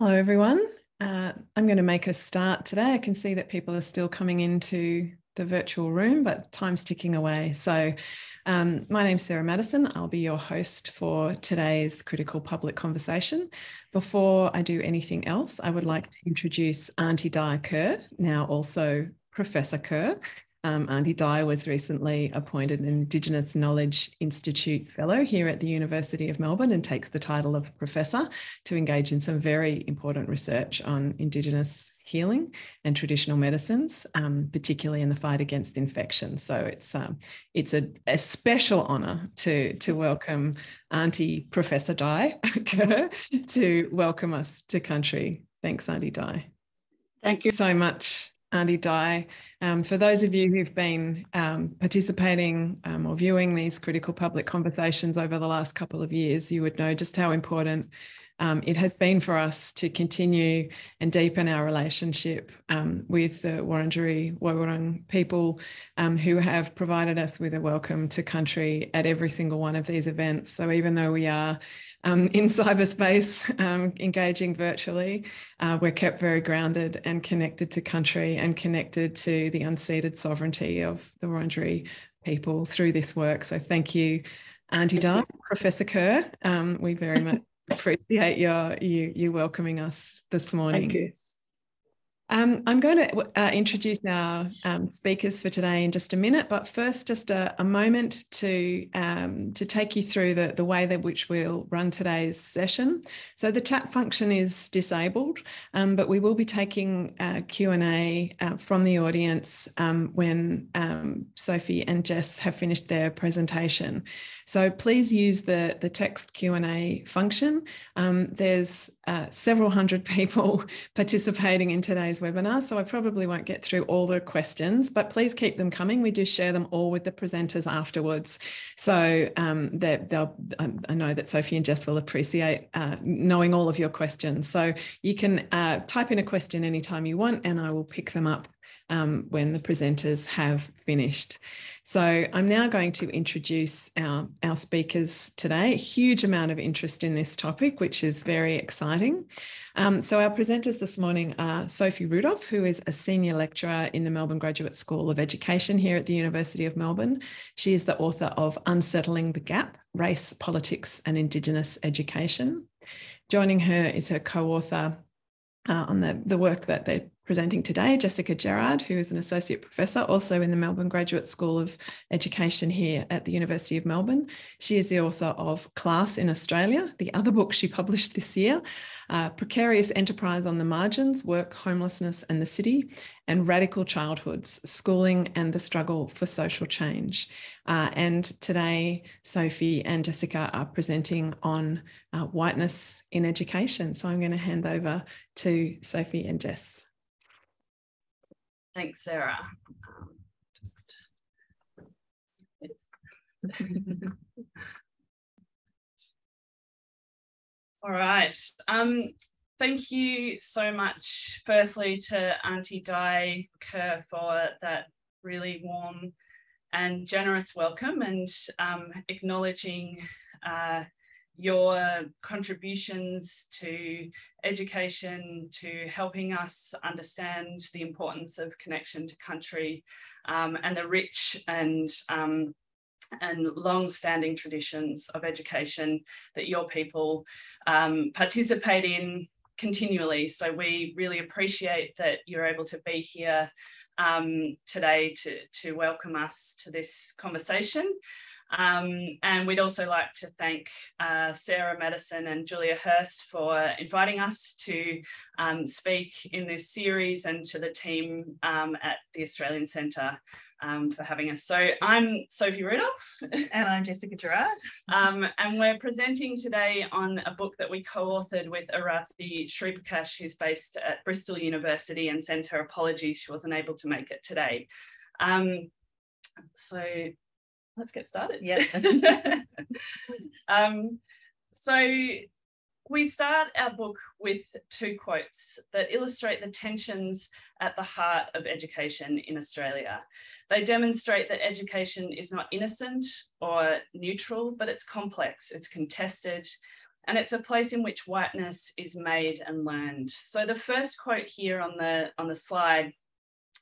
Hello, everyone. I'm going to make a start today. I can see that people are still coming into the virtual room, but time's ticking away. So my name's Sarah Madison. I'll be your host for today's critical public conversation. Before I do anything else, I would like to introduce Auntie Di Kerr, now also Professor Kerr. Auntie Di was recently appointed an Indigenous Knowledge Institute Fellow here at the University of Melbourne and takes the title of Professor to engage in some very important research on Indigenous healing and traditional medicines, particularly in the fight against infection. So it's a special honour to welcome Auntie Professor Di Kerr to welcome us to country. Thanks, Auntie Di. Thank you so much, Auntie Di. For those of you who've been participating or viewing these critical public conversations over the last couple of years, you would know just how important it has been for us to continue and deepen our relationship with the Wurundjeri Woiwurrung people who have provided us with a welcome to country at every single one of these events. So even though we are in cyberspace, engaging virtually, we're kept very grounded and connected to country and connected to the unceded sovereignty of the Wurundjeri people through this work. So thank you, Auntie Di, Professor Kerr. We very much appreciate you welcoming us this morning. Thank you. I'm going to introduce our speakers for today in just a minute, but first just a moment to take you through the way that which we'll run today's session. So the chat function is disabled, but we will be taking Q&A from the audience when Sophie and Jess have finished their presentation. So please use the text Q&A function. There's several hundred people participating in today's webinar, so I probably won't get through all the questions, but please keep them coming. We do share them all with the presenters afterwards. So I know that Sophie and Jess will appreciate knowing all of your questions. So you can type in a question anytime you want, and I will pick them up when the presenters have finished. So I'm now going to introduce our speakers today. A huge amount of interest in this topic, which is very exciting. So our presenters this morning are Sophie Rudolph, who is a senior lecturer in the Melbourne Graduate School of Education here at the University of Melbourne. She is the author of Unsettling the Gap, Race, Politics and Indigenous Education. Joining her is her co-author on the work that they're presenting today, Jessica Gerrard, who is an associate professor also in the Melbourne Graduate School of Education here at the University of Melbourne. She is the author of Class in Australia, the other book she published this year, Precarious Enterprise on the Margins, Work, Homelessness and the City, and Radical Childhoods, Schooling and the Struggle for Social Change. And today, Sophie and Jessica are presenting on whiteness in education. So I'm going to hand over to Sophie and Jess. Thanks, Sarah. All right. Thank you so much, firstly, to Auntie Di Kerr for that really warm and generous welcome and acknowledging your contributions to education, to helping us understand the importance of connection to country and the rich and long-standing traditions of education that your people participate in continually. So we really appreciate that you're able to be here today to welcome us to this conversation. And we'd also like to thank Sarah Madison and Julia Hurst for inviting us to speak in this series, and to the team at the Australian Centre for having us. So I'm Sophie Rudolph. And I'm Jessica Gerrard. And we're presenting today on a book that we co-authored with Arathi Sriprakash, who's based at Bristol University, and sends her apologies she wasn't able to make it today. So let's get started. Yeah. So we start our book with two quotes that illustrate the tensions at the heart of education in Australia. They demonstrate that education is not innocent or neutral, but it's complex, it's contested, and it's a place in which whiteness is made and learned. So the first quote here on the slide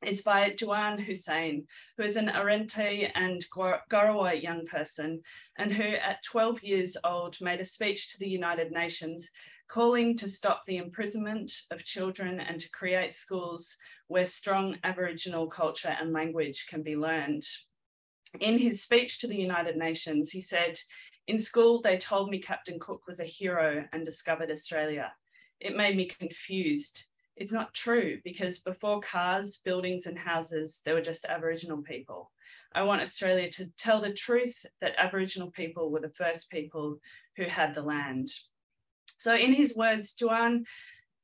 is by Duan Hussein, who is an Arente and Gorowa young person, and who at 12 years old made a speech to the United Nations calling to stop the imprisonment of children and to create schools where strong Aboriginal culture and language can be learned. In his speech to the United Nations, he said, "In school, they told me Captain Cook was a hero and discovered Australia. It made me confused. It's not true, because before cars, buildings and houses, there were just Aboriginal people. I want Australia to tell the truth that Aboriginal people were the first people who had the land." So in his words, Duan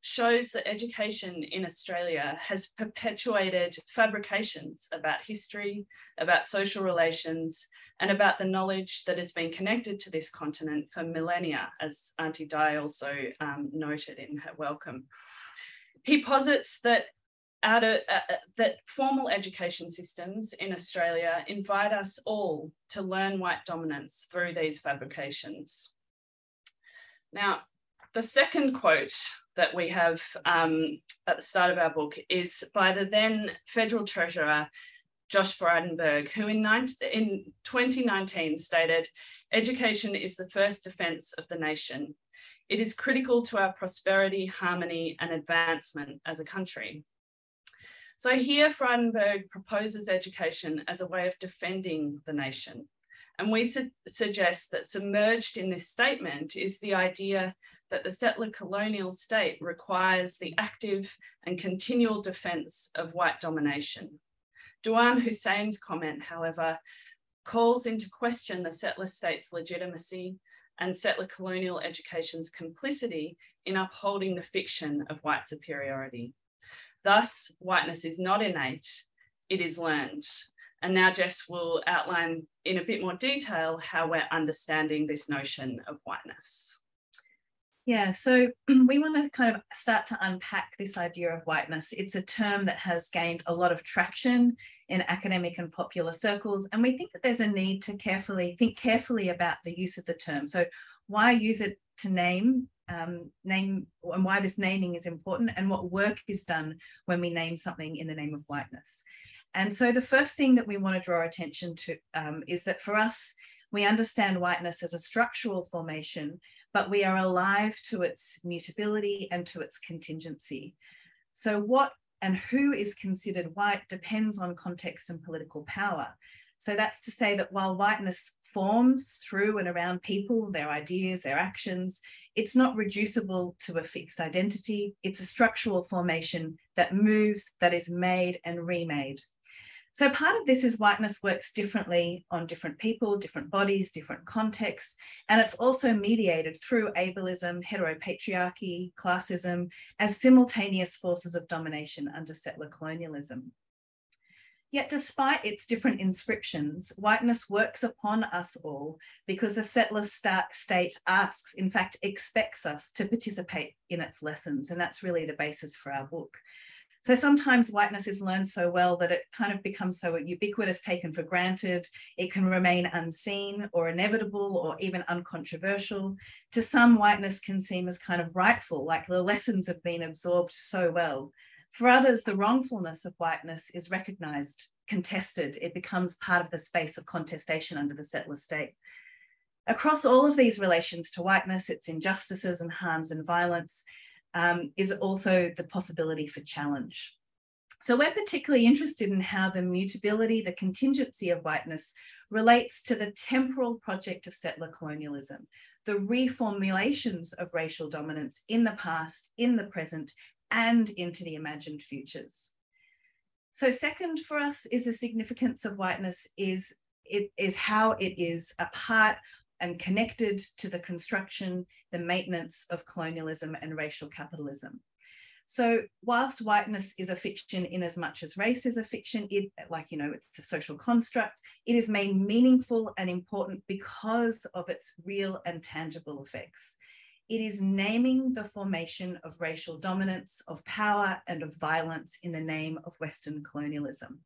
shows that education in Australia has perpetuated fabrications about history, about social relations, and about the knowledge that has been connected to this continent for millennia, as Auntie Di also noted in her welcome. He posits that that formal education systems in Australia invite us all to learn white dominance through these fabrications. Now, the second quote that we have at the start of our book is by the then Federal Treasurer, Josh Frydenberg, who in 2019 stated, "Education is the first defence of the nation. It is critical to our prosperity, harmony, and advancement as a country." So here Frydenberg proposes education as a way of defending the nation. And we suggest that submerged in this statement is the idea that the settler colonial state requires the active and continual defence of white domination. Duan Hussein's comment, however, calls into question the settler state's legitimacy and settler colonial education's complicity in upholding the fiction of white superiority. Thus, whiteness is not innate, it is learned. And now Jess will outline in a bit more detail how we're understanding this notion of whiteness. Yeah, so we want to kind of start to unpack this idea of whiteness. It's a term that has gained a lot of traction in academic and popular circles, and we think that there's a need to think carefully about the use of the term. So why use it to name, and why this naming is important, and what work is done when we name something in the name of whiteness. And so the first thing that we want to draw attention to is that for us, we understand whiteness as a structural formation, but we are alive to its mutability and to its contingency. So what and who is considered white depends on context and political power. So that's to say that while whiteness forms through and around people, their ideas, their actions, it's not reducible to a fixed identity. It's a structural formation that moves, that is made and remade. So part of this is whiteness works differently on different people, different bodies, different contexts, and it's also mediated through ableism, heteropatriarchy, classism, as simultaneous forces of domination under settler colonialism. Yet despite its different inscriptions, whiteness works upon us all because the settler state asks, in fact, expects us to participate in its lessons, and that's really the basis for our book. So sometimes whiteness is learned so well that it kind of becomes so ubiquitous, taken for granted. It can remain unseen or inevitable or even uncontroversial. To some, whiteness can seem as kind of rightful, like the lessons have been absorbed so well. For others, the wrongfulness of whiteness is recognised, contested. It becomes part of the space of contestation under the settler state. Across all of these relations to whiteness, its injustices and harms and violence, is also the possibility for challenge. So we're particularly interested in how the mutability, the contingency of whiteness relates to the temporal project of settler colonialism, the reformulations of racial dominance in the past, in the present, and into the imagined futures. So second for us is the significance of whiteness is how it is a part and connected to the construction, the maintenance of colonialism and racial capitalism. So whilst whiteness is a fiction in as much as race is a fiction, it's a social construct, it is made meaningful and important because of its real and tangible effects. It is naming the formation of racial dominance, of power and of violence in the name of Western colonialism.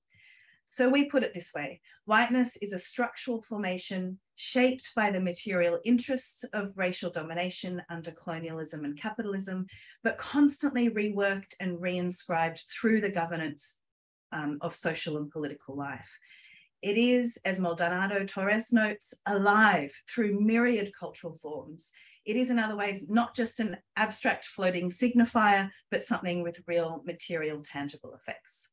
So we put it this way: whiteness is a structural formation shaped by the material interests of racial domination under colonialism and capitalism, but constantly reworked and reinscribed through the governance of social and political life. It is, as Maldonado Torres notes, alive through myriad cultural forms. It is, in other ways, not just an abstract floating signifier, but something with real material, tangible effects.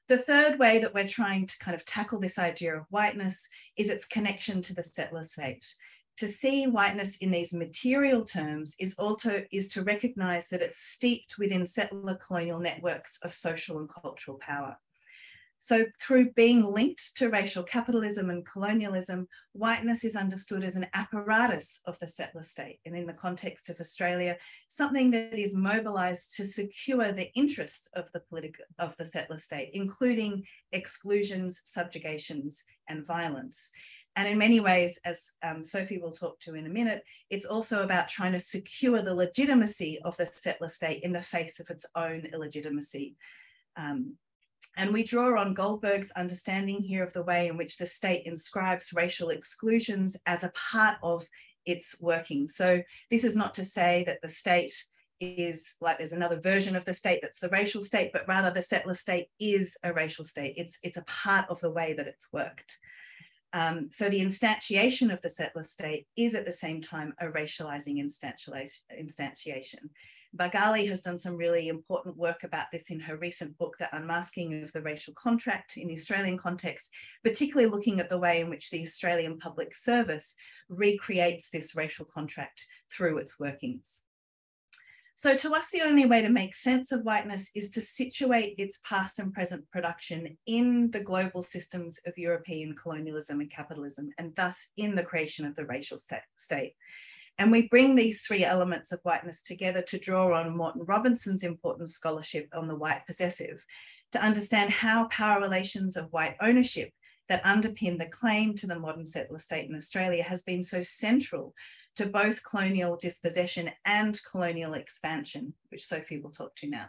The third way that we're trying to kind of tackle this idea of whiteness is its connection to the settler state. To see whiteness in these material terms is to recognize that it's steeped within settler colonial networks of social and cultural power. So through being linked to racial capitalism and colonialism, whiteness is understood as an apparatus of the settler state, and in the context of Australia, something that is mobilized to secure the interests of the settler state, including exclusions, subjugations, and violence. And in many ways, as Sophie will talk to in a minute, it's also about trying to secure the legitimacy of the settler state in the face of its own illegitimacy. And we draw on Goldberg's understanding here of the way in which the state inscribes racial exclusions as a part of its working. So this is not to say that the state is like there's another version of the state that's the racial state, but rather the settler state is a racial state. It's a part of the way that it's worked. So the instantiation of the settler state is at the same time a racializing instantiation. Bargali has done some really important work about this in her recent book, The Unmasking of the Racial Contract in the Australian context, particularly looking at the way in which the Australian Public Service recreates this racial contract through its workings. So to us, the only way to make sense of whiteness is to situate its past and present production in the global systems of European colonialism and capitalism, and thus in the creation of the racial state. And we bring these three elements of whiteness together to draw on Morton Robinson's important scholarship on the white possessive, to understand how power relations of white ownership that underpin the claim to the modern settler state in Australia has been so central to both colonial dispossession and colonial expansion, which Sophie will talk to now.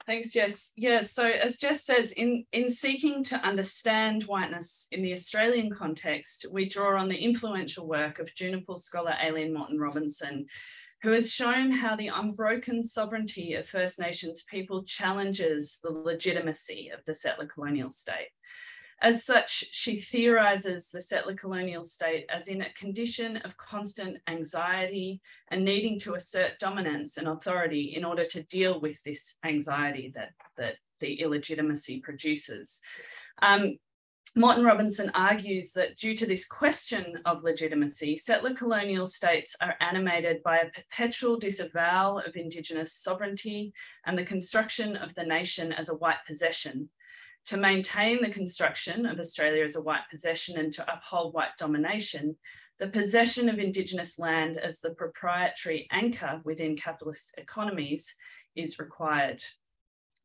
Thanks, Jess. Yeah, so as Jess says, in seeking to understand whiteness in the Australian context, we draw on the influential work of Juniper scholar Aileen Morton Robinson, who has shown how the unbroken sovereignty of First Nations people challenges the legitimacy of the settler colonial state. As such, she theorises the settler colonial state as in a condition of constant anxiety and needing to assert dominance and authority in order to deal with this anxiety that the illegitimacy produces. Morton Robinson argues that due to this question of legitimacy, settler colonial states are animated by a perpetual disavowal of Indigenous sovereignty and the construction of the nation as a white possession. To maintain the construction of Australia as a white possession and to uphold white domination, the possession of Indigenous land as the proprietary anchor within capitalist economies is required.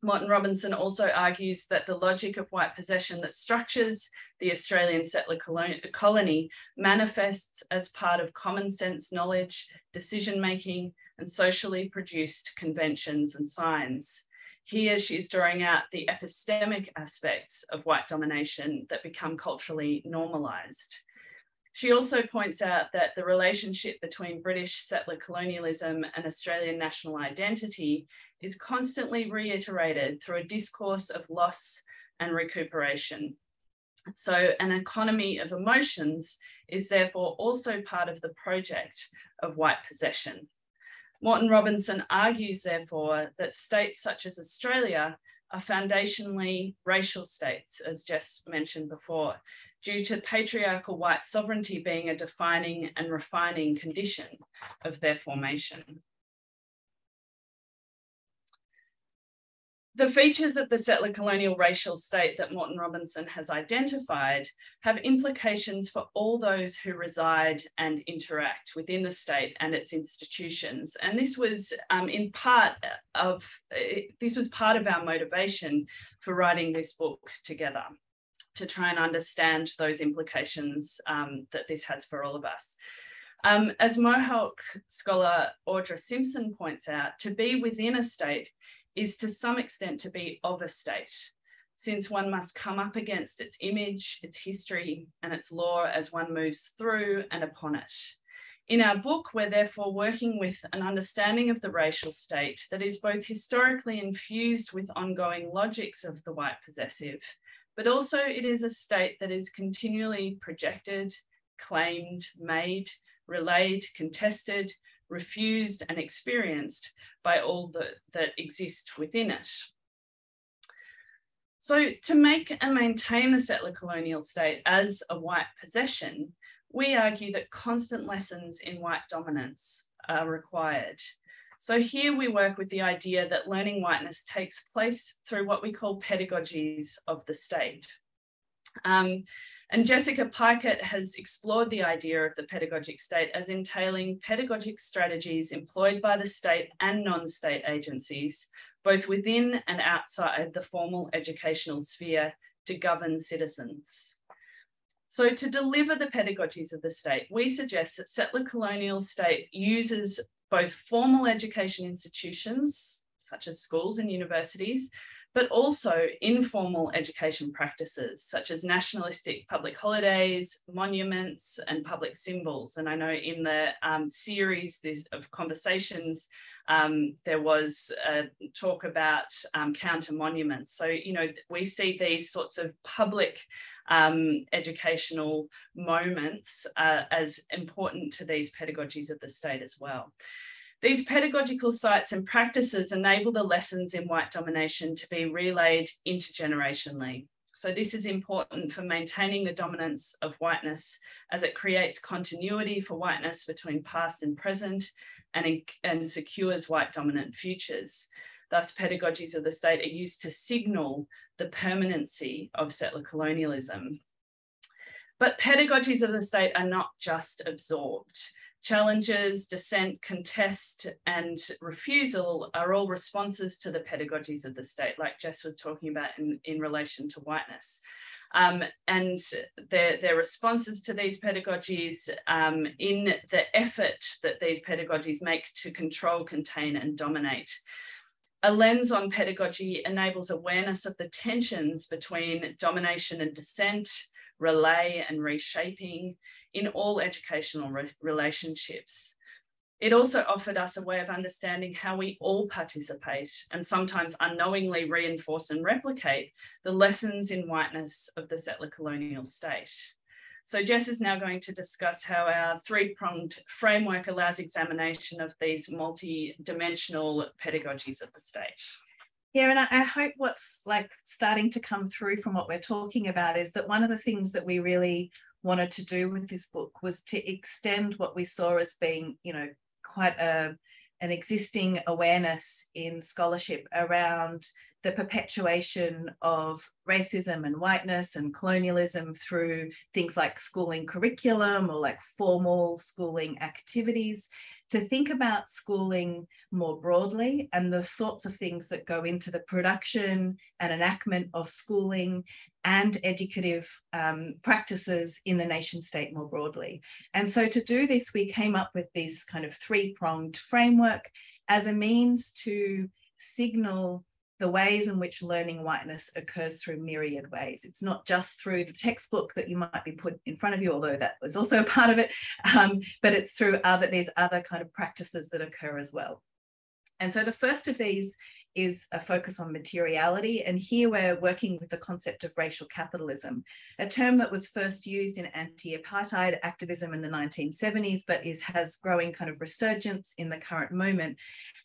Morton Robinson also argues that the logic of white possession that structures the Australian settler colony manifests as part of common sense knowledge, decision-making, and socially produced conventions and signs. Here, she's drawing out the epistemic aspects of white domination that become culturally normalised. She also points out that the relationship between British settler colonialism and Australian national identity is constantly reiterated through a discourse of loss and recuperation. So an economy of emotions is therefore also part of the project of white possession. Morton Robinson argues, therefore, that states such as Australia are foundationally racial states, as Jess mentioned before, due to patriarchal white sovereignty being a defining and refining condition of their formation. The features of the settler colonial racial state that Morton Robinson has identified have implications for all those who reside and interact within the state and its institutions. And this was part of our motivation for writing this book together, to try and understand those implications that this has for all of us. As Mohawk scholar Audra Simpson points out, to be within a state is to some extent to be of a state. since one must come up against its image, its history, and its law as one moves through and upon it. In our book, we're therefore working with an understanding of the racial state that is both historically infused with ongoing logics of the white possessive, but also it is a state that is continually projected, claimed, made, relayed, contested, refused, and experienced by all that exist within it. So to make and maintain the settler colonial state as a white possession, we argue that constant lessons in white dominance are required. So here we work with the idea that learning whiteness takes place through what we call pedagogies of the state. And Jessica Pikett has explored the idea of the pedagogic state as entailing pedagogic strategies employed by the state and non-state agencies, both within and outside the formal educational sphere, to govern citizens. So to deliver the pedagogies of the state, we suggest that settler colonial state uses both formal education institutions, such as schools and universities, but also informal education practices, such as nationalistic public holidays, monuments, and public symbols. And I know in the series of conversations, there was a talk about counter monuments. So, you know, we see these sorts of public educational moments as important to these pedagogies of the state as well. These pedagogical sites and practices enable the lessons in white domination to be relayed intergenerationally. So this is important for maintaining the dominance of whiteness as it creates continuity for whiteness between past and present and secures white dominant futures. Thus, pedagogies of the state are used to signal the permanency of settler colonialism. But pedagogies of the state are not just absorbed. Challenges, dissent, contest, and refusal are all responses to the pedagogies of the state, like Jess was talking about in relation to whiteness. And their responses to these pedagogies in the effort that these pedagogies make to control, contain, and dominate. A lens on pedagogy enables awareness of the tensions between domination and dissent, relay and reshaping in all educational relationships. It also offered us a way of understanding how we all participate and sometimes unknowingly reinforce and replicate the lessons in whiteness of the settler colonial state. So Jess is now going to discuss how our three-pronged framework allows examination of these multi-dimensional pedagogies of the state. Yeah, and I hope what's like starting to come through from what we're talking about is that one of the things that we really wanted to do with this book was to extend what we saw as being, you know, quite an existing awareness in scholarship around the perpetuation of racism and whiteness and colonialism through things like schooling curriculum or like formal schooling activities, to think about schooling more broadly and the sorts of things that go into the production and enactment of schooling and educative practices in the nation state more broadly. And so to do this, we came up with this kind of three-pronged framework as a means to signal the ways in which learning whiteness occurs through myriad ways. It's not just through the textbook that you might be put in front of you, although that was also a part of it, but it's through these other kind of practices that occur as well. And so the first of these is a focus on materiality. And here we're working with the concept of racial capitalism, a term that was first used in anti-apartheid activism in the 1970s, but has growing kind of resurgence in the current moment.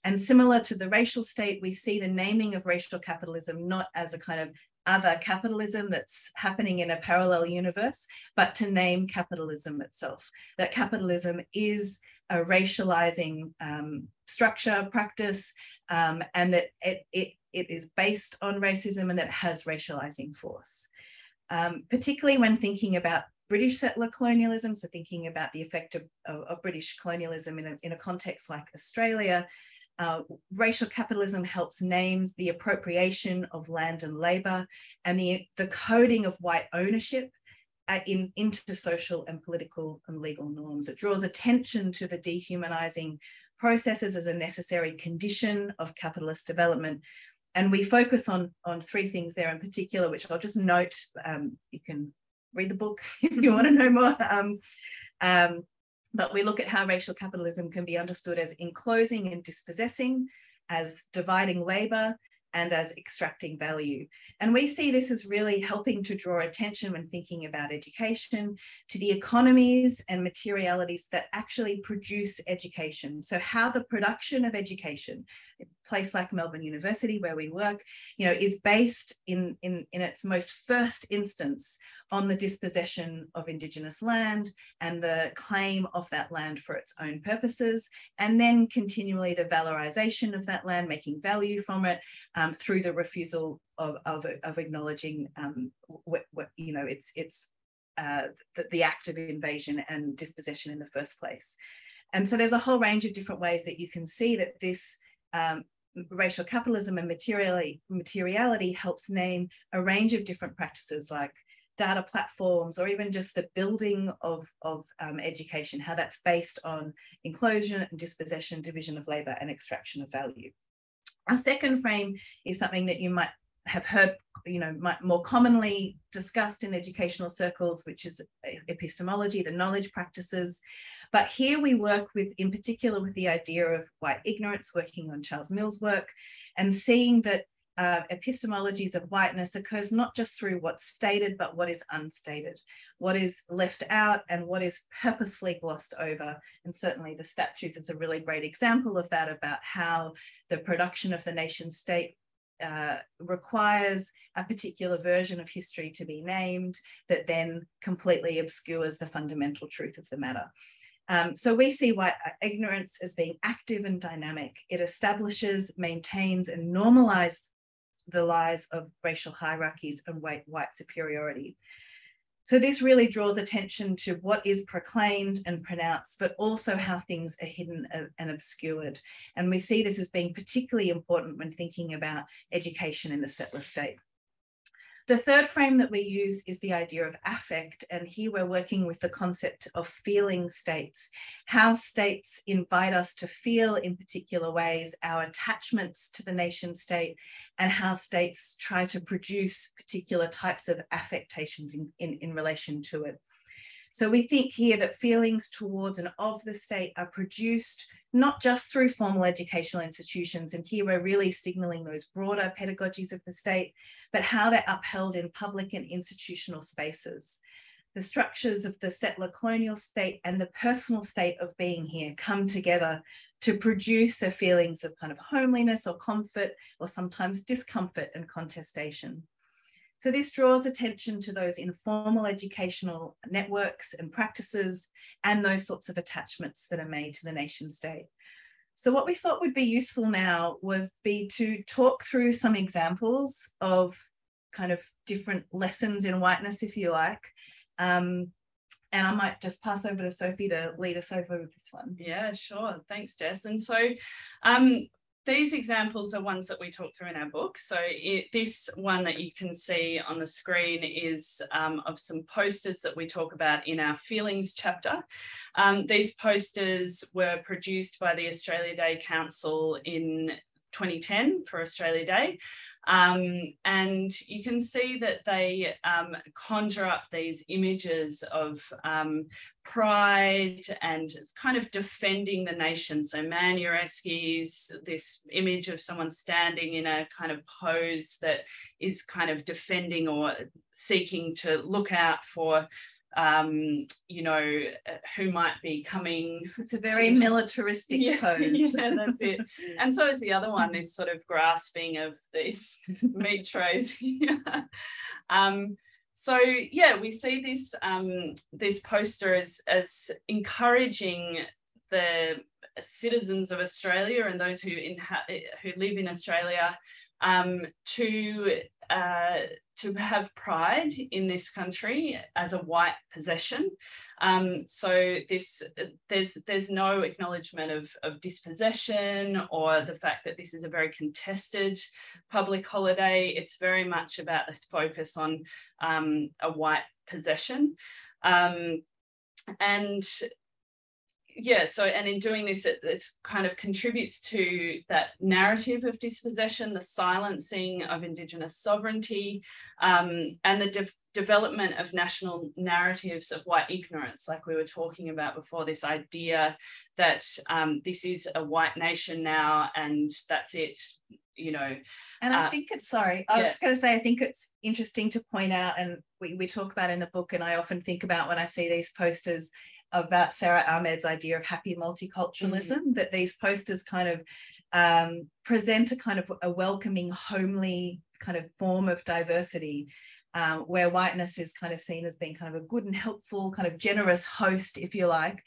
And similar to the racial state, we see the naming of racial capitalism not as a kind of other capitalism that's happening in a parallel universe, but to name capitalism itself, that capitalism is a racializing structure, practice, and that it is based on racism and that it has racializing force. Particularly when thinking about British settler colonialism, so thinking about the effect of British colonialism in a context like Australia, racial capitalism helps names the appropriation of land and labour and the coding of white ownership into social and political and legal norms. It draws attention to the dehumanizing processes as a necessary condition of capitalist development. And we focus on three things there in particular, which I'll just note. You can read the book if you want to know more. But we look at how racial capitalism can be understood as enclosing and dispossessing, as dividing labor, and as extracting value. And we see this as really helping to draw attention when thinking about education to the economies and materialities that actually produce education. So how the production of education, a place like Melbourne University where we work, is based in its most first instance on the dispossession of Indigenous land and the claim of that land for its own purposes, and then continually the valorization of that land, making value from it through the refusal of acknowledging the act of invasion and dispossession in the first place. And so there's a whole range of different ways that you can see that this racial capitalism and materiality helps name a range of different practices like data platforms, or even just the building of education, how that's based on inclusion and dispossession, division of labor, and extraction of value. Our second frame is something that you might have heard, might more commonly discussed in educational circles, which is epistemology, the knowledge practices. But here we work with, in particular, with the idea of white ignorance, working on Charles Mill's work, and seeing that epistemologies of whiteness occurs not just through what's stated, but what is unstated, what is left out and what is purposefully glossed over. And certainly the statutes is a really great example of that, about how the production of the nation state requires a particular version of history to be named that then completely obscures the fundamental truth of the matter. So we see white ignorance as being active and dynamic. It establishes, maintains, and normalizes the lies of racial hierarchies and white superiority. So this really draws attention to what is proclaimed and pronounced, but also how things are hidden and obscured. And we see this as being particularly important when thinking about education in the settler state. The third frame that we use is the idea of affect, and here we're working with the concept of feeling states, how states invite us to feel in particular ways our attachments to the nation state, and how states try to produce particular types of affectations in relation to it. So we think here that feelings towards and of the state are produced not just through formal educational institutions, and here we're really signalling those broader pedagogies of the state, but how they're upheld in public and institutional spaces. The structures of the settler colonial state and the personal state of being here come together to produce a feelings of kind of homeliness or comfort, or sometimes discomfort and contestation. So this draws attention to those informal educational networks and practices and those sorts of attachments that are made to the nation state. So what we thought would be useful now was to talk through some examples of kind of different lessons in whiteness, if you like. And I might just pass over to Sophie to lead us over with this one. Yeah, sure. Thanks, Jess. And so these examples are ones that we talk through in our book. So this one that you can see on the screen is of some posters that we talk about in our feelings chapter. These posters were produced by the Australia Day Council in 2010 for Australia Day. And you can see that they conjure up these images of pride and kind of defending the nation. So Manureski's, this image of someone standing in a kind of pose that is kind of defending or seeking to look out for who might be coming. It's a very militaristic pose. Yeah, that's it. And so is the other one, this sort of grasping of these meat trays. So yeah, we see this this poster as encouraging the citizens of Australia and those who live in Australia to have pride in this country as a white possession. So there's no acknowledgement of dispossession or the fact that this is a very contested public holiday. It's very much about this focus on a white possession. And yeah, so, and in doing this, it kind of contributes to that narrative of dispossession, the silencing of Indigenous sovereignty, and the development of national narratives of white ignorance, like we were talking about before, this idea that this is a white nation now and that's it, you know. And I think it's, sorry, I was going to say, I think it's interesting to point out, and we talk about in the book, and I often think about when I see these posters about Sarah Ahmed's idea of happy multiculturalism, that these posters kind of present a kind of a welcoming, homely kind of form of diversity, where whiteness is kind of seen as being kind of a good and helpful, kind of generous host, if you like.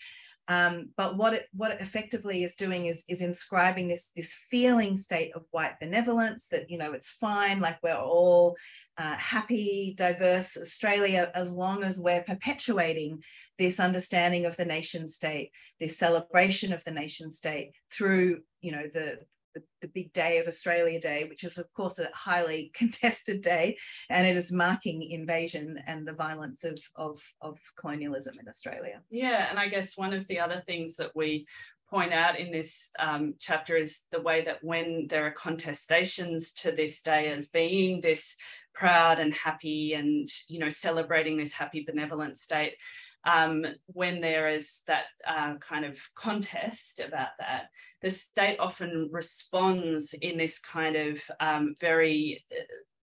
But what it effectively is doing is inscribing this feeling state of white benevolence, that, you know, it's fine, like we're all happy, diverse Australia, as long as we're perpetuating this understanding of the nation state, this celebration of the nation state through, you know, the big day of Australia Day, which is of course a highly contested day, and it is marking invasion and the violence of colonialism in Australia. Yeah, and I guess one of the other things that we point out in this chapter is the way that when there are contestations to this day as being this proud and happy and, you know, celebrating this happy benevolent state, when there is that kind of contest about that, the state often responds in this kind of very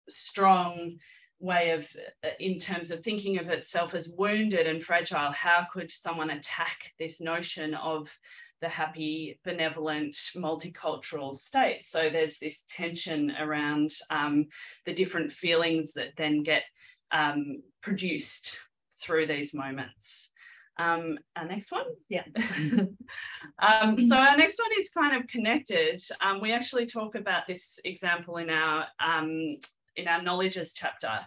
strong way of, in terms of thinking of itself as wounded and fragile. How could someone attack this notion of the happy, benevolent, multicultural state? So there's this tension around the different feelings that then get produced through these moments. Our next one? Yeah. So our next one is kind of connected. We actually talk about this example in our knowledges chapter,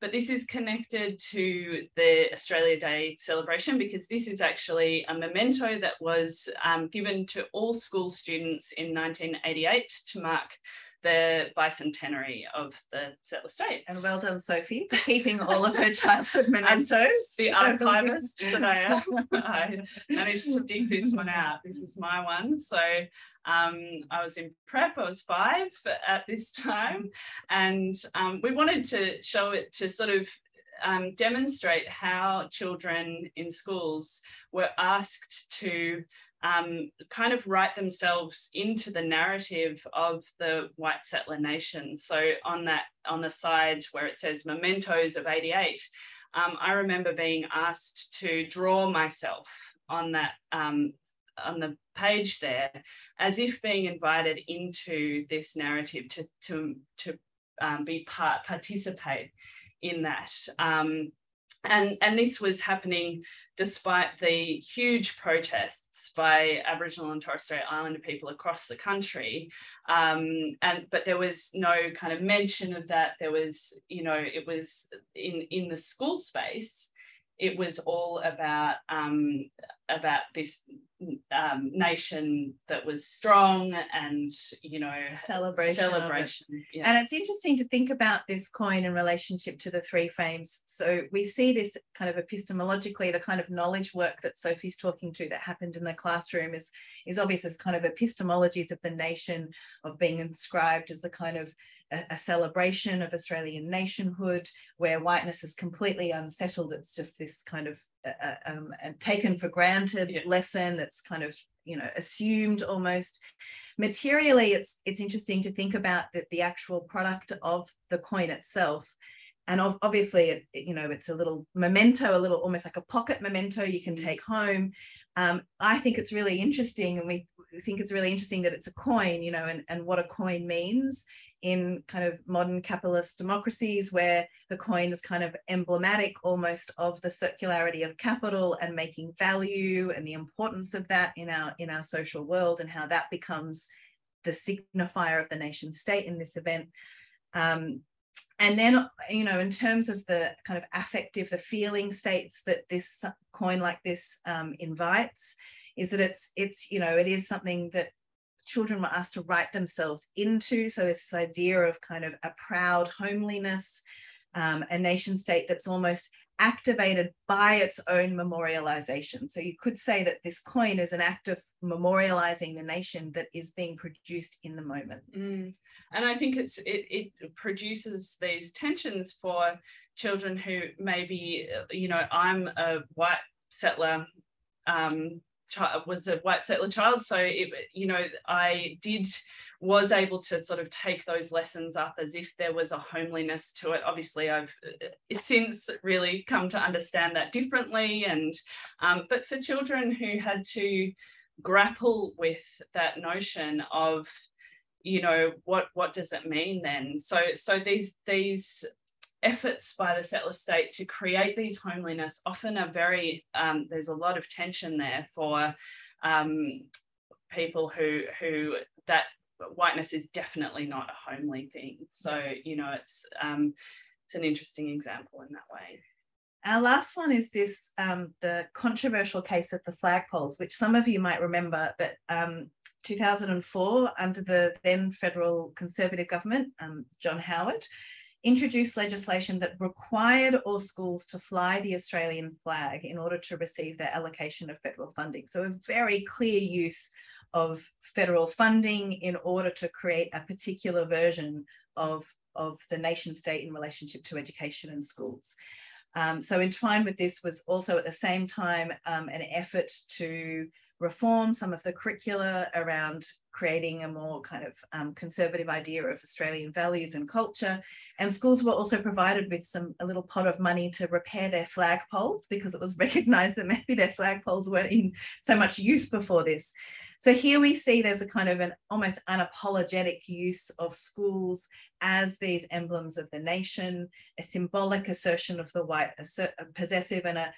but this is connected to the Australia Day celebration, because this is actually a memento that was given to all school students in 1988 to mark the bicentenary of the Settler State. And well done, Sophie, for keeping all of her childhood mementos. The archivist that I am. I managed to dig this one out. This is my one. So I was in prep, I was 5 at this time, and we wanted to show it to sort of demonstrate how children in schools were asked to kind of write themselves into the narrative of the white settler nation. So on the side where it says mementos of 88, I remember being asked to draw myself on that on the page there, as if being invited into this narrative to participate in that. And this was happening despite the huge protests by Aboriginal and Torres Strait Islander people across the country. But there was no kind of mention of that. There was, you know, it was in the school space, it was all about this nation that was strong and, you know, celebration. Yeah. And it's interesting to think about this coin in relationship to the three frames. So we see this kind of epistemologically, the kind of knowledge work that Sophie's talking to that happened in the classroom is obvious as kind of epistemologies of the nation, of being inscribed as a kind of a celebration of Australian nationhood, where whiteness is completely unsettled. It's just this kind of taken for granted lesson that's kind of, you know, assumed almost. Materially, it's interesting to think about the actual product of the coin itself. And obviously, you know, it's a little memento, almost like a pocket memento you can take home. I think it's really interesting, and we think it's really interesting that it's a coin, you know, and what a coin means in kind of modern capitalist democracies, where the coin is kind of emblematic almost of the circularity of capital and making value and the importance of that in our social world, and how that becomes the signifier of the nation state in this event. And then, you know, in terms of the kind of affective, the feeling states that this coin like this invites, is that it's you know, it is something that children were asked to write themselves into. So there's this idea of kind of a proud homeliness, a nation state that's almost activated by its own memorialization. So you could say that this coin is an act of memorializing the nation that is being produced in the moment. And I think it produces these tensions for children who maybe, you know, I'm a white settler was a white settler child, so it, you know, I was able to sort of take those lessons up as if there was a homeliness to it. Obviously, I've since really come to understand that differently, and but for children who had to grapple with that notion of, you know, what does it mean then? So these efforts by the settler state to create these homeliness often are very, there's a lot of tension there for people who that whiteness is definitely not a homely thing. So, you know, it's an interesting example in that way. Our last one is this, the controversial case of the flagpoles, which some of you might remember, but 2004, under the then federal Conservative government, John Howard, introduced legislation that required all schools to fly the Australian flag in order to receive their allocation of federal funding. So a very clear use of federal funding in order to create a particular version of the nation state in relationship to education and schools. So entwined with this was also at the same time an effort to reform some of the curricula around creating a more kind of conservative idea of Australian values and culture. And schools were also provided with a little pot of money to repair their flagpoles, because it was recognised that maybe their flagpoles weren't in so much use before this. So here we see there's a kind of an almost unapologetic use of schools as these emblems of the nation, a symbolic assertion of the white possessive, and a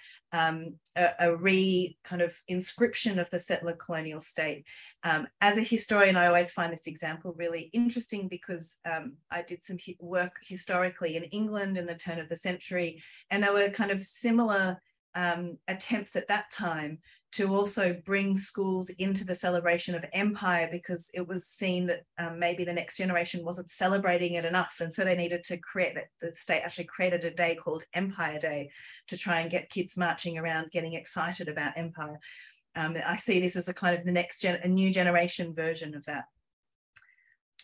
kind of inscription of the settler colonial state. As a historian, I always find this example really interesting, because I did some work historically in England in the turn of the century, and there were kind of similar attempts at that time to also bring schools into the celebration of empire, because it was seen that maybe the next generation wasn't celebrating it enough. And so they needed to create that. The state actually created a day called Empire Day to try and get kids marching around, getting excited about empire. I see this as a kind of a new generation version of that.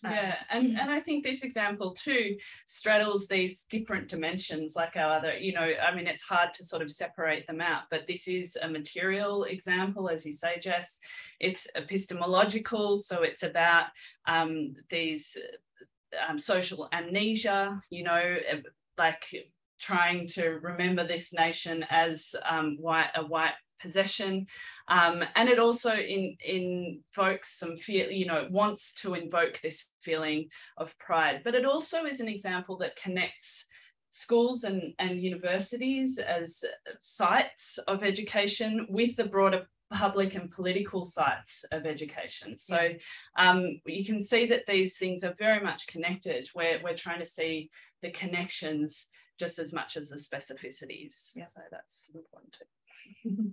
Yeah, and I think this example too straddles these different dimensions, like our other, you know, I mean, it's hard to sort of separate them out, but this is a material example, as you say, Jess. It's epistemological, so it's about these social amnesia, you know, like trying to remember this nation as a white possession, and it also invokes some fear, you know, it wants to invoke this feeling of pride, but it also is an example that connects schools and universities as sites of education with the broader public and political sites of education. So you can see that these things are very much connected. We're trying to see the connections just as much as the specificities. Yeah. So that's important too.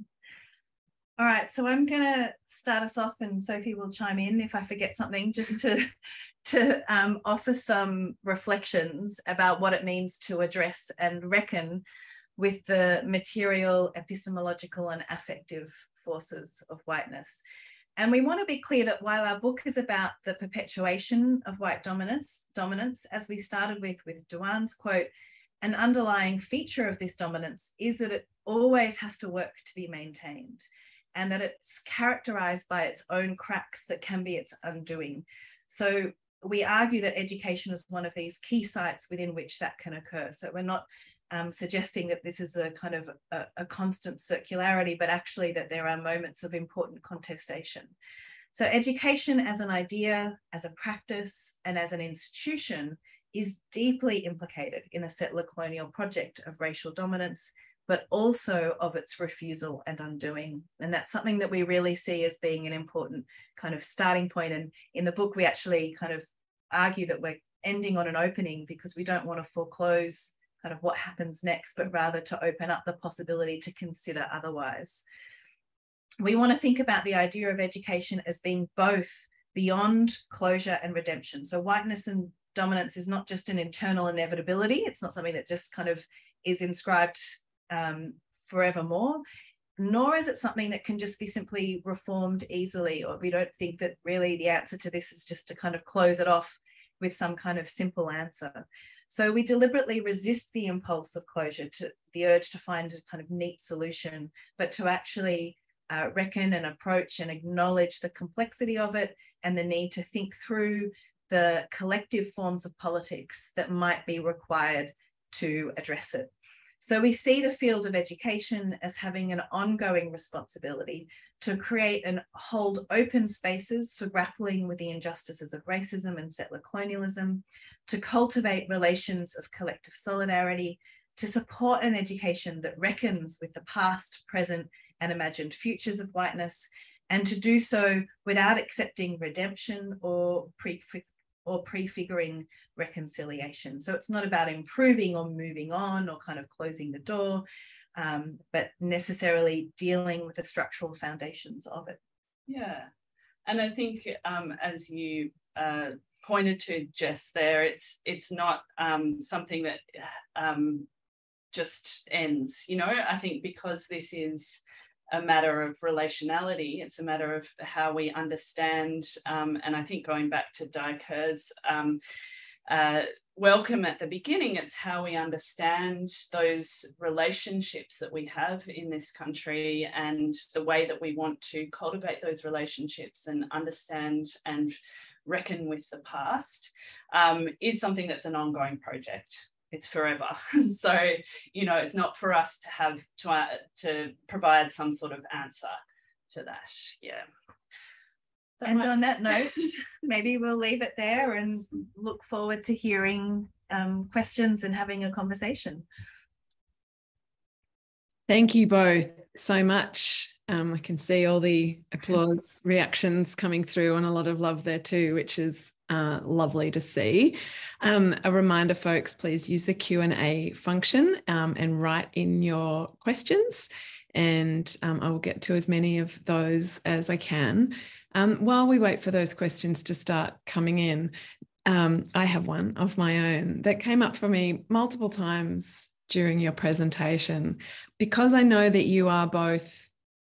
All right, so I'm going to start us off, and Sophie will chime in if I forget something, just to offer some reflections about what it means to address and reckon with the material, epistemological and affective forces of whiteness. And we want to be clear that while our book is about the perpetuation of white dominance, as we started with Duane's quote, an underlying feature of this dominance is that it always has to work to be maintained, and that it's characterized by its own cracks that can be its undoing. So we argue that education is one of these key sites within which that can occur. So we're not suggesting that this is a kind of a constant circularity, but actually that there are moments of important contestation. So education as an idea, as a practice, and as an institution is deeply implicated in the settler colonial project of racial dominance, but also of its refusal and undoing. And that's something that we really see as being an important kind of starting point. And in the book, we actually kind of argue that we're ending on an opening, because we don't want to foreclose kind of what happens next, but rather to open up the possibility to consider otherwise. We want to think about the idea of education as being both beyond closure and redemption. So whiteness and dominance is not just an internal inevitability. It's not something that just kind of is inscribed forevermore, nor is it something that can just be simply reformed easily, or we don't think that really the answer to this is just to kind of close it off with some kind of simple answer. So we deliberately resist the impulse of closure, to the urge to find a kind of neat solution, but to actually reckon and approach and acknowledge the complexity of it and the need to think through the collective forms of politics that might be required to address it. So we see the field of education as having an ongoing responsibility to create and hold open spaces for grappling with the injustices of racism and settler colonialism, to cultivate relations of collective solidarity, to support an education that reckons with the past, present, and imagined futures of whiteness, and to do so without accepting redemption or prefiguring reconciliation. So it's not about improving or moving on or kind of closing the door, but necessarily dealing with the structural foundations of it. Yeah, and I think as you pointed to, Jess, there, it's not something that just ends, you know. I think because this is a matter of relationality, it's a matter of how we understand, and I think going back to Di Kerr's welcome at the beginning, it's how we understand those relationships that we have in this country and the way that we want to cultivate those relationships and understand and reckon with the past is something that's an ongoing project. It's forever. So, you know, it's not for us to have to provide some sort of answer to that. Yeah. And on that note, maybe we'll leave it there and look forward to hearing questions and having a conversation. Thank you both so much. I can see all the applause reactions coming through and a lot of love there too, which is lovely to see. A reminder, folks, please use the Q&A function and write in your questions, and I will get to as many of those as I can. While we wait for those questions to start coming in, I have one of my own that came up for me multiple times during your presentation, because I know that you are both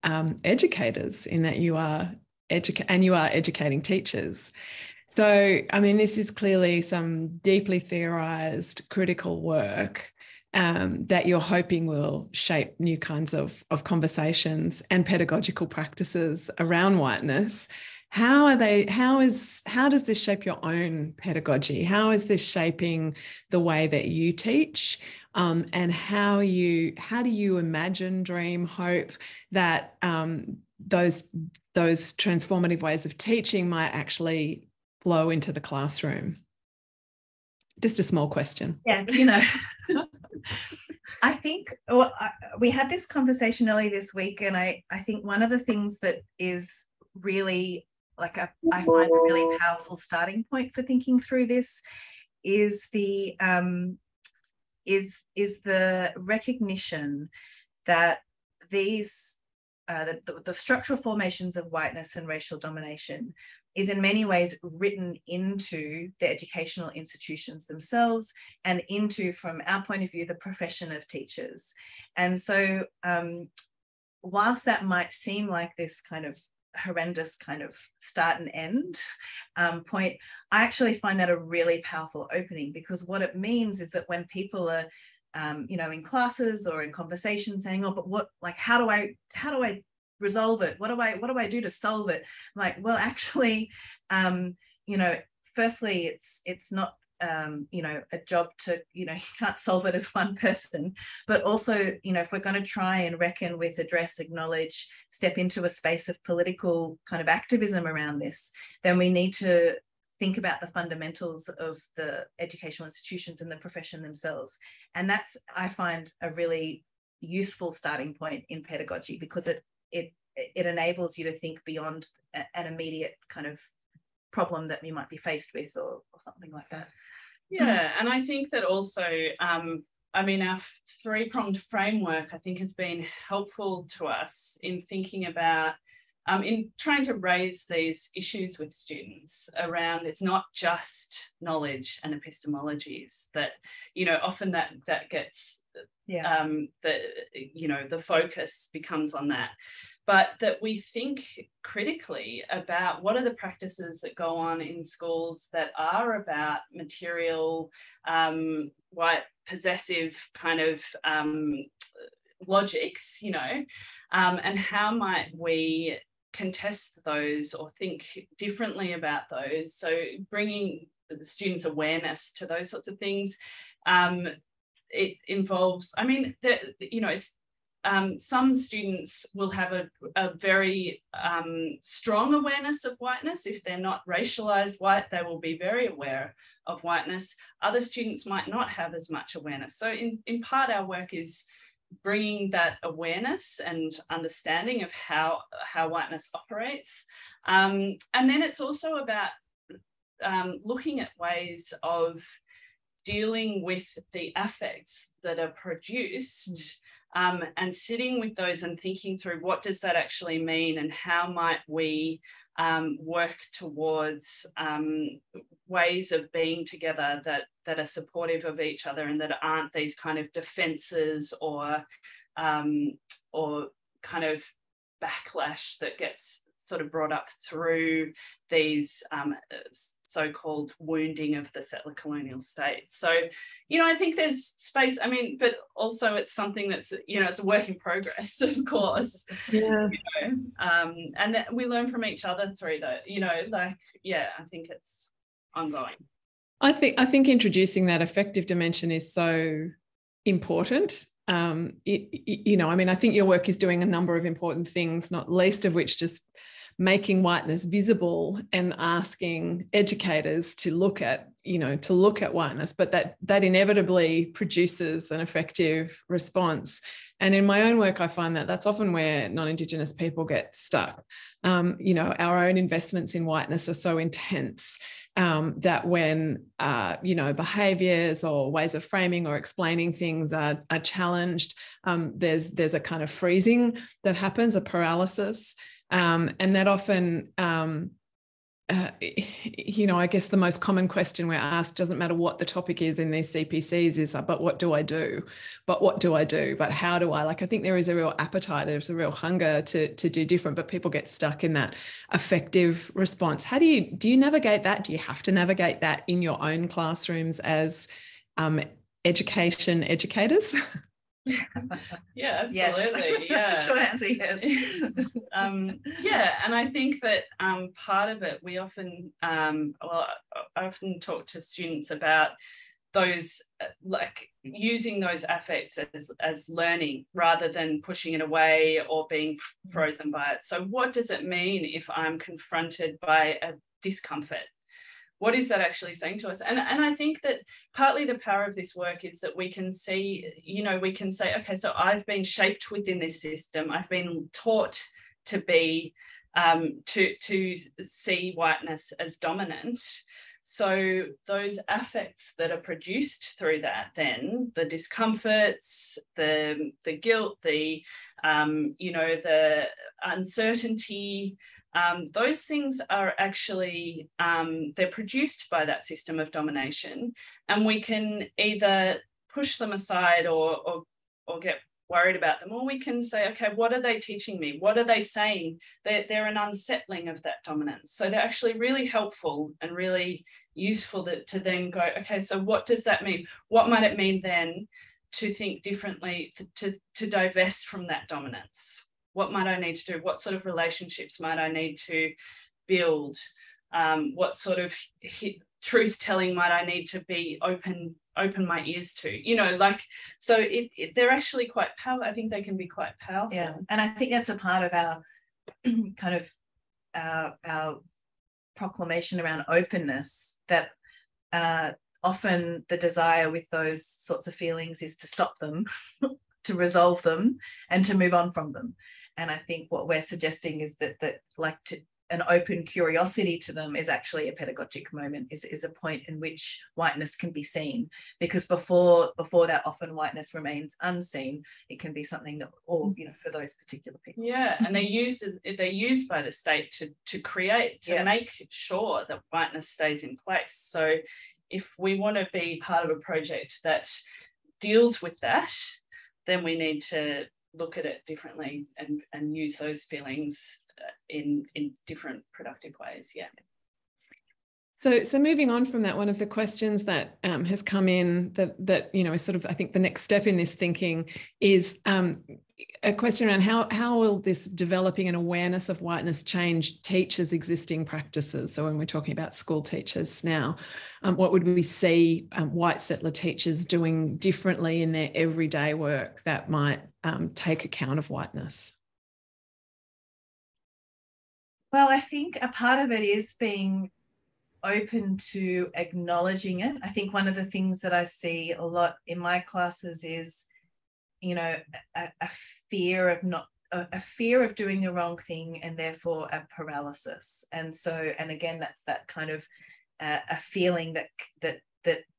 educators, in that you are educating teachers. So, I mean, this is clearly some deeply theorized critical work that you're hoping will shape new kinds of conversations and pedagogical practices around whiteness. How does this shape your own pedagogy? How is this shaping the way that you teach? And how do you imagine, dream, hope that those transformative ways of teaching might actually flow into the classroom? Just a small question. Yeah, you know, I think we had this conversation early this week, and I think one of the things that is really, like, I find a really powerful starting point for thinking through this is the recognition that these the structural formations of whiteness and racial domination is in many ways written into the educational institutions themselves and into, from our point of view, the profession of teachers. And so whilst that might seem like this kind of horrendous kind of start and end point, I actually find that a really powerful opening, because what it means is that when people are you know, in classes or in conversations saying, oh, but what, like, how do I resolve it? What do I do to solve it? I'm like, well, actually, you know, firstly, it's not you know, a job to, you know, you can't solve it as one person, but also, you know, if we're going to try and reckon with, address, acknowledge, step into a space of political kind of activism around this, then we need to think about the fundamentals of the educational institutions and the profession themselves. And that's, I find, a really useful starting point in pedagogy, because it enables you to think beyond an immediate kind of problem that you might be faced with, or something like that. Yeah, and I think that also, I mean, our three-pronged framework, I think, has been helpful to us in thinking about, in trying to raise these issues with students around, it's not just knowledge and epistemologies that, you know, often that gets that, you know, the focus becomes on that. But that we think critically about what are the practices that go on in schools that are about material, white, possessive kind of logics, you know, and how might we contest those or think differently about those. So bringing the students' awareness to those sorts of things. It involves, I mean, you know, it's some students will have a very strong awareness of whiteness. If they're not racialized white, they will be very aware of whiteness. Other students might not have as much awareness. So in part, our work is bringing that awareness and understanding of how whiteness operates. And then it's also about looking at ways of dealing with the affects that are produced, and sitting with those and thinking through what does that actually mean, and how might we work towards ways of being together that are supportive of each other and that aren't these kind of defenses or kind of backlash that gets sort of brought up through these so-called wounding of the settler colonial state. So, you know, I think there's space, I mean, but also it's something that's, you know, it's a work in progress, of course. Yeah. You know, and that we learn from each other through that, you know, like, yeah, I think it's ongoing. I think introducing that affective dimension is so important. You know, I mean, I think your work is doing a number of important things, not least of which just making whiteness visible and asking educators to look at, you know, to look at whiteness, but that inevitably produces an effective response. And in my own work, I find that that's often where non-Indigenous people get stuck. You know, our own investments in whiteness are so intense that when, you know, behaviours or ways of framing or explaining things are challenged, there's a kind of freezing that happens, a paralysis. And that often, you know, I guess the most common question we're asked, doesn't matter what the topic is in these CPCs, is, but what do I do? But what do I do? But how do I? Like, I think there is a real appetite, there's a real hunger to do different, but people get stuck in that affective response. How do you navigate that? Do you have to navigate that in your own classrooms as education educators? Yeah, absolutely. Yes. Short answer, yes. Yeah, and I think that part of it, we often, I often talk to students about those, like using those affects as learning rather than pushing it away or being frozen by it. So what does it mean if I'm confronted by a discomfort? What is that actually saying to us? And I think that partly the power of this work is that we can see, you know, we can say, okay, so I've been shaped within this system. I've been taught to be, to see whiteness as dominant. So those affects that are produced through that, then the discomforts, the guilt, the, you know, the uncertainty, those things are actually, they're produced by that system of domination, and we can either push them aside or get worried about them, or we can say, okay, what are they teaching me? What are they saying? They're an unsettling of that dominance. So they're actually really helpful and really useful to then go, okay, so what does that mean? What might it mean then to think differently, to divest from that dominance? What might I need to do? What sort of relationships might I need to build? What sort of truth-telling might I need to be open my ears to? You know, like, so they're actually quite powerful. I think they can be quite powerful. Yeah, and I think that's a part of our kind of our proclamation around openness, that often the desire with those sorts of feelings is to stop them, to resolve them, and to move on from them. And I think what we're suggesting is that like an open curiosity to them is actually a pedagogic moment, is a point in which whiteness can be seen, because before that often whiteness remains unseen. It can be something that, or, you know, for those particular people. Yeah, and they're used by the state to create, to make sure that whiteness stays in place. So if we want to be part of a project that deals with that, then we need to look at it differently and use those feelings in different productive ways. Yeah. So moving on from that, one of the questions that has come in that is sort of, I think, the next step in this thinking is a question around how will this developing an awareness of whiteness change teachers' existing practices? So when we're talking about school teachers now, what would we see white settler teachers doing differently in their everyday work that might take account of whiteness? Well, I think a part of it is being open to acknowledging it. I think one of the things that I see a lot in my classes is, a fear of doing the wrong thing, and therefore a paralysis. And again, that's that kind of a feeling that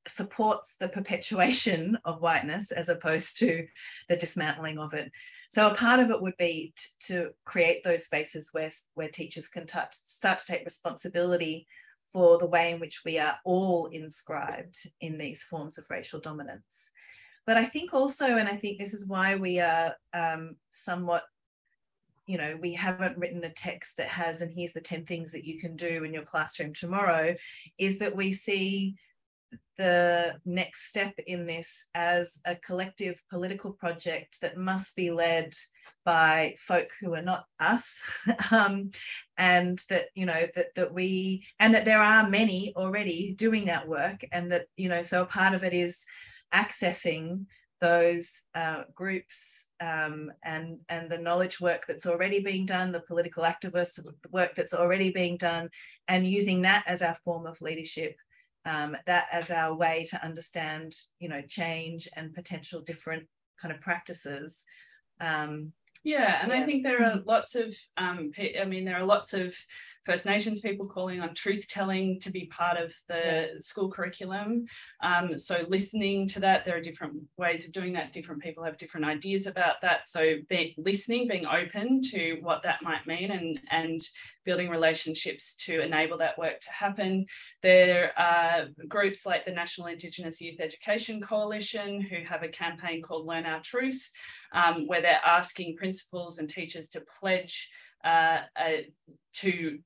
supports the perpetuation of whiteness as opposed to the dismantling of it. So a part of it would be to create those spaces where teachers can start to take responsibility for the way in which we are all inscribed in these forms of racial dominance. But I think also, and I think this is why we are somewhat, we haven't written a text that has, and here's the 10 things that you can do in your classroom tomorrow, is that we see the next step in this as a collective political project that must be led by folk who are not us, and that that there are many already doing that work, and that so a part of it is accessing those groups and the knowledge work that's already being done, the political activist work that's already being done, and using that as our form of leadership. That as our way to understand, change and potential different kind of practices. I think there are lots of, there are lots of First Nations people calling on truth-telling to be part of the school curriculum. So listening to that, there are different ways of doing that. Different people have different ideas about that. So listening, being open to what that might mean, and building relationships to enable that work to happen. There are groups like the National Indigenous Youth Education Coalition who have a campaign called Learn Our Truth, where they're asking principals and teachers to pledge to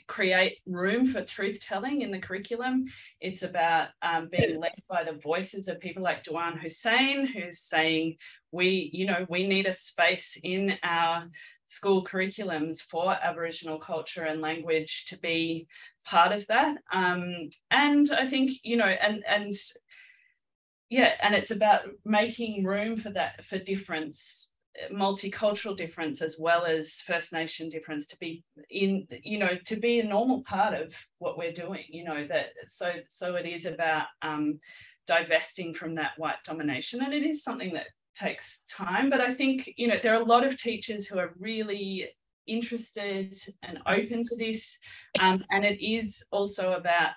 create room for truth-telling in the curriculum. It's about being led by the voices of people like Duane Hussein, who's saying we need a space in our school curriculums for Aboriginal culture and language to be part of that. And I think, and it's about making room for that, for difference, multicultural difference as well as First Nation difference, to be to be a normal part of what we're doing, so it is about divesting from that white domination. And it is something that takes time, but I think, there are a lot of teachers who are really interested and open to this. And it is also about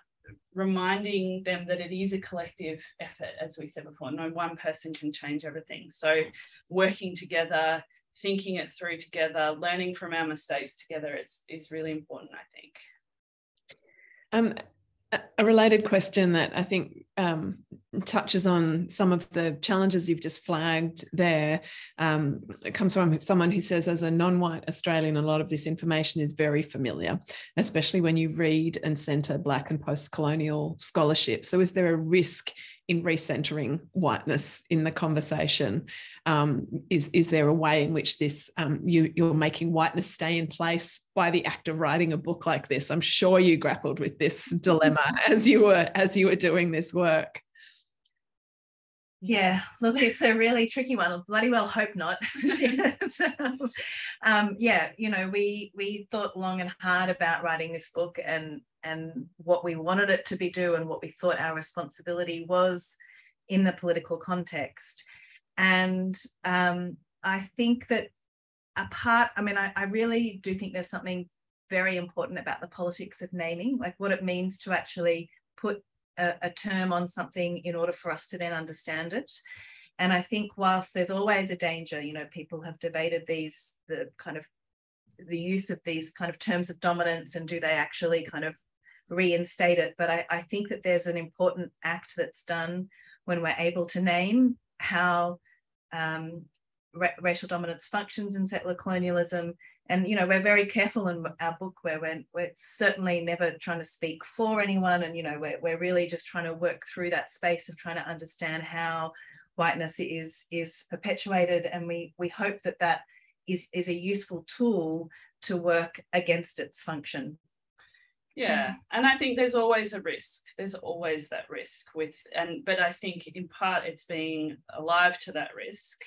reminding them that it is a collective effort, as we said before. No one person can change everything. So working together, thinking it through together, learning from our mistakes together is really important, I think. A related question that I think touches on some of the challenges you've just flagged there. It comes from someone who says, as a non-white Australian, a lot of this information is very familiar, especially when you read and centre Black and post-colonial scholarship. So is there a risk in recentering whiteness in the conversation? Is there a way in which this you're making whiteness stay in place by the act of writing a book like this? I'm sure you grappled with this dilemma as you were doing this work. Yeah, look, it's a really tricky one. I bloody well hope not. We thought long and hard about writing this book and what we wanted it to be do and what we thought our responsibility was in the political context. And I think that I really do think there's something very important about the politics of naming, like what it means to actually put a term on something in order for us to then understand it. And I think whilst there's always a danger, people have debated the use of these kind of terms of dominance, and do they actually kind of reinstate it. But I think that there's an important act that's done when we're able to name how racial dominance functions in settler colonialism. And, you know, we're very careful in our book where we're certainly never trying to speak for anyone. And, you know, we're really just trying to work through that space of trying to understand how whiteness is perpetuated. And we hope that that is a useful tool to work against its function. Yeah, and I think there's always a risk. There's always that risk but I think in part it's being alive to that risk,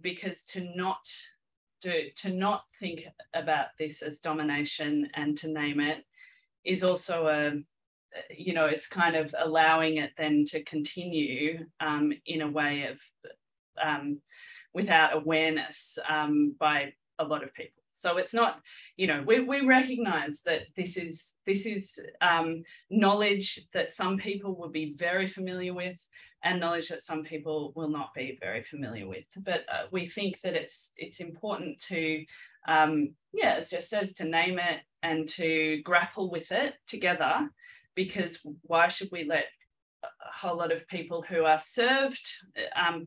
because to not think about this as domination and to name it is also you know, it's kind of allowing it then to continue in a way of without awareness by a lot of people. So it's not, you know, we recognise that this is knowledge that some people will be very familiar with and knowledge that some people will not be very familiar with. But we think that it's important to, yeah, it just says to name it and to grapple with it together, because why should we let a whole lot of people who are served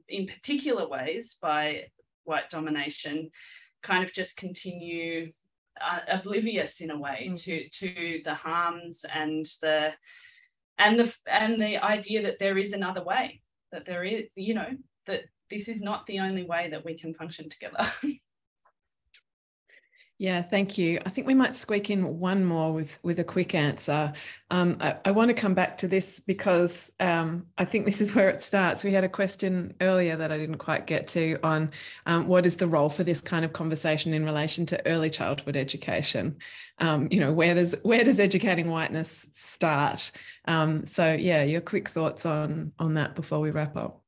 in particular ways by white domination kind of just continue oblivious in a way to the harms and the idea that there is another way, that there is, you know, that this is not the only way that we can function together. Yeah, thank you. I think we might squeak in one more with a quick answer. I want to come back to this because I think this is where it starts. We had a question earlier that I didn't quite get to on what is the role for this kind of conversation in relation to early childhood education? You know, where does educating whiteness start? So yeah, your quick thoughts on that before we wrap up.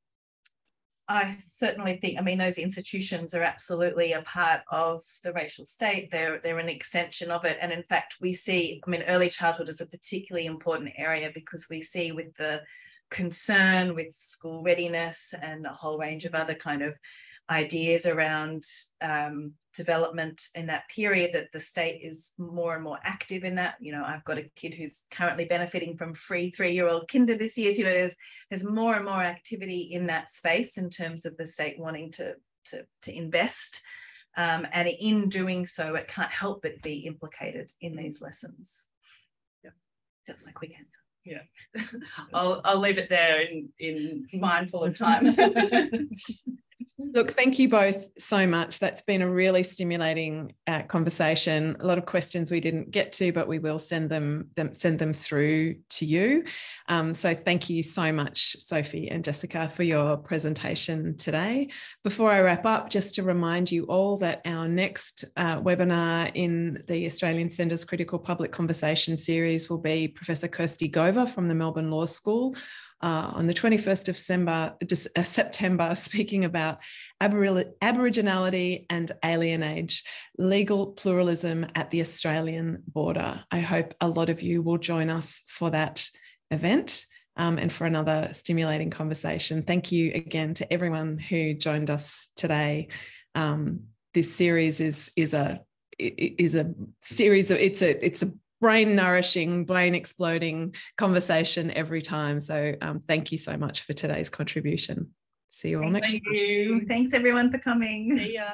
I certainly think, I mean, those institutions are absolutely a part of the racial state. They're an extension of it. And in fact, we see, I mean, early childhood is a particularly important area because we see with the concern with school readiness and a whole range of other kind of ideas around development in that period that the state is more and more active in that. You know, I've got a kid who's currently benefiting from free 3-year-old kinder this year. So, you know, there's more and more activity in that space in terms of the state wanting to invest, and in doing so, it can't help but be implicated in these lessons. Yeah, that's my quick answer. Yeah, I'll leave it there in mindful of time. Look, thank you both so much. That's been a really stimulating conversation. A lot of questions we didn't get to, but we will send them through to you. So thank you so much, Sophie and Jessica, for your presentation today. Before I wrap up, just to remind you all that our next webinar in the Australian Centre's Critical Public Conversation series will be Professor Kirsty Gover from the Melbourne Law School on the 21st of September, speaking about Aboriginality and alien age, legal pluralism at the Australian border. I hope a lot of you will join us for that event and for another stimulating conversation. Thank you again to everyone who joined us today. This series is a series of it's a brain-nourishing, brain-exploding conversation every time. So thank you so much for today's contribution. See you all next time. Thank you. Thanks, everyone, for coming. See ya.